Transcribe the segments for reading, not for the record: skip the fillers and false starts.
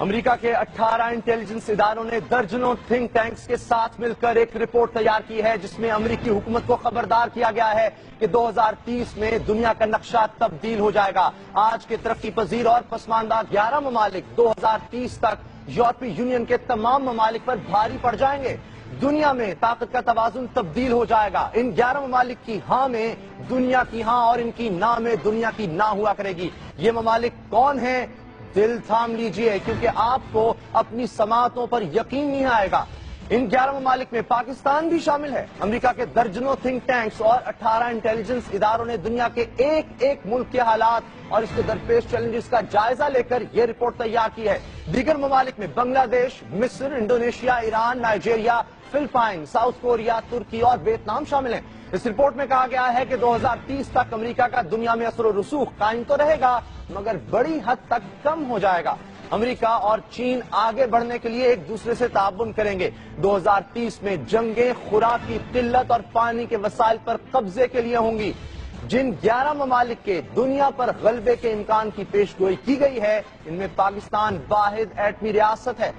امریکہ کے 18 انٹیلیجنس اداروں نے درجنوں تھنک ٹینکس کے ساتھ مل کر ایک رپورٹ تیار کی ہے جس میں امریکی حکومت کو خبردار کیا گیا ہے کہ 2030 میں دنیا کا نقشہ تبدیل ہو جائے گا۔ آج کے ترقی پذیر اور پسماندہ 11 ممالک 2030 تک یورپی یونین کے تمام ممالک پر بھاری پڑ جائیں گے۔ دنیا میں طاقت کا توازن تبدیل ہو جائے گا۔ ان 11 ممالک کی ہاں میں دنیا کی ہاں اور ان کی نہ میں دنیا کی نہ ہوا کرے گی۔ یہ ممالک کون ہیں؟ دل تھام لیجئے کیونکہ آپ کو اپنی سماعتوں پر یقین نہیں آئے گا۔ ان 11 ممالک میں پاکستان بھی شامل ہے۔ امریکہ کے درجنوں تھنک ٹینکس اور 18 انٹیلیجنس اداروں نے دنیا کے ایک ملک کے حالات اور اس کے درپیش چیلنجز کا جائزہ لے کر یہ رپورٹ تیار کی ہے۔ دیگر ممالک میں بنگلہ دیش، مصر، Indonesia, Iran, Nigeria, Philippines, South Korea, ترکی اور ویتنام شامل ہیں۔ اس رپورٹ میں کہا گیا ہے کہ 2030 تک امریکہ کا دنیا میں اثر و رسوخ قائم تو رہے گا مگر بڑی حد تک کم ہو جائے گا۔ امریکہ اور چین آگے بڑھنے کے لیے ایک دوسرے سے تعاون کریں گے۔ 2030 میں جنگیں خوراک کی قلت اور پانی کے وسائل پر قبضے کے لیے ہوں گی۔ جن 11 ممالک کے دنیا پر غلبے کے امکان کی پیش گوئی کی گئی ہے ان میں پاکستان واحد ایٹمی ریاست ہے۔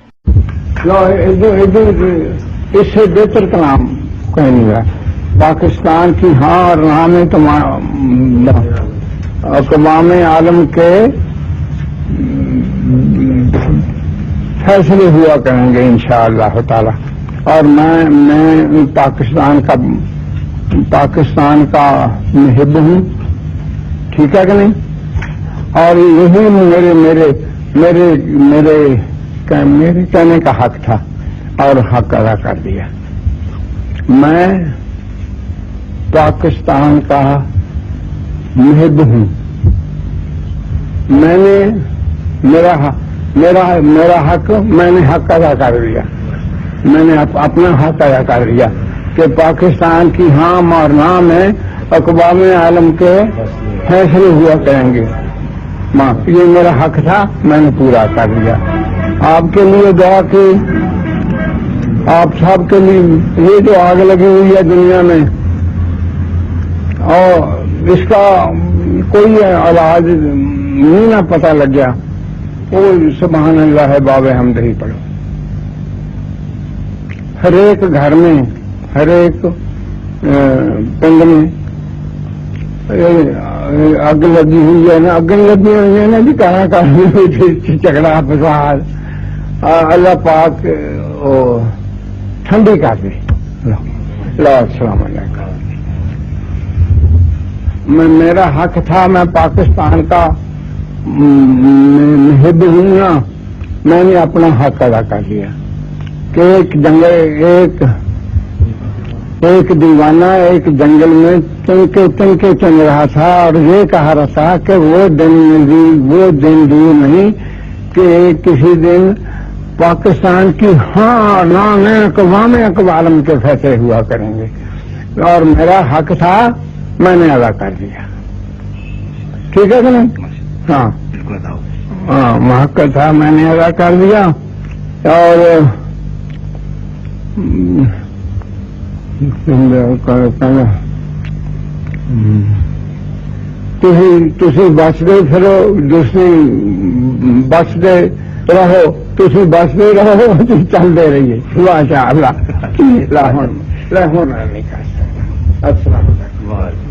اس سے بہتر کلام کوئی نہیں ہے۔ پاکستان کی ہاں اور نہ میں تو اقوام عالم کے فیصلے ہوا کریں گے انشاءاللہ تعالی۔ اور میں پاکستان کا محب ہوں، ٹھیک ہے کہ نہیں؟ اور یہی میرے کہنے کا حق تھا اور حق ادا کر دیا۔ میں پاکستان کا محب ہوں۔ میں نے میرا حق میں نے حق ادا کر دیا۔ میں نے اپنا حق ادا کر دیا کہ پاکستان کی ہاں اور نہ میں اقوام عالم کے فیصلے ہوا کریں گے۔ یہ میرا حق تھا، میں نے پورا کر دیا۔ آپ کے لیے دعا کی، آپ سب کے لیے۔ یہ جو آگ لگی ہوئی ہے دنیا میں اور اس کا کوئی علاج نہیں نہ پتہ لگ گیا، وہ سبحان اللہ ہے باب حمد ہی پڑھو۔ ہر ایک گھر میں، ہر ایک پنڈ میں اگ لگی ہوئی ہے نا، اگ لگی ہوئی ہے نا جی، کہاں جھگڑا فساد۔ اللہ پاک ٹھنڈی کر دے۔ السلام علیکم۔ میرا حق تھا، میں پاکستان کا محب ہوں نا، میں نے اپنا حق ادا کر لیا کہ ایک دیوانہ ایک جنگل میں تنکے چن رہا تھا اور یہ کہہ رہا تھا کہ وہ دن دور نہیں کہ کسی دن پاکستان کی ہاں نہ میں اقوام عالم کے فیصلے ہوا کریں گے، اور میرا حق تھا، میں نے ادا کر دیا۔ ٹھیک ہے کہ نہیں؟ ہاں حق تھا، میں نے ادا کر دیا۔ اور تسی بچتے پھرو، دوسری بچتے رہو، تسی بچتے رہو، چلتے رہیے ماشاء اللہ۔ السلام علیکم۔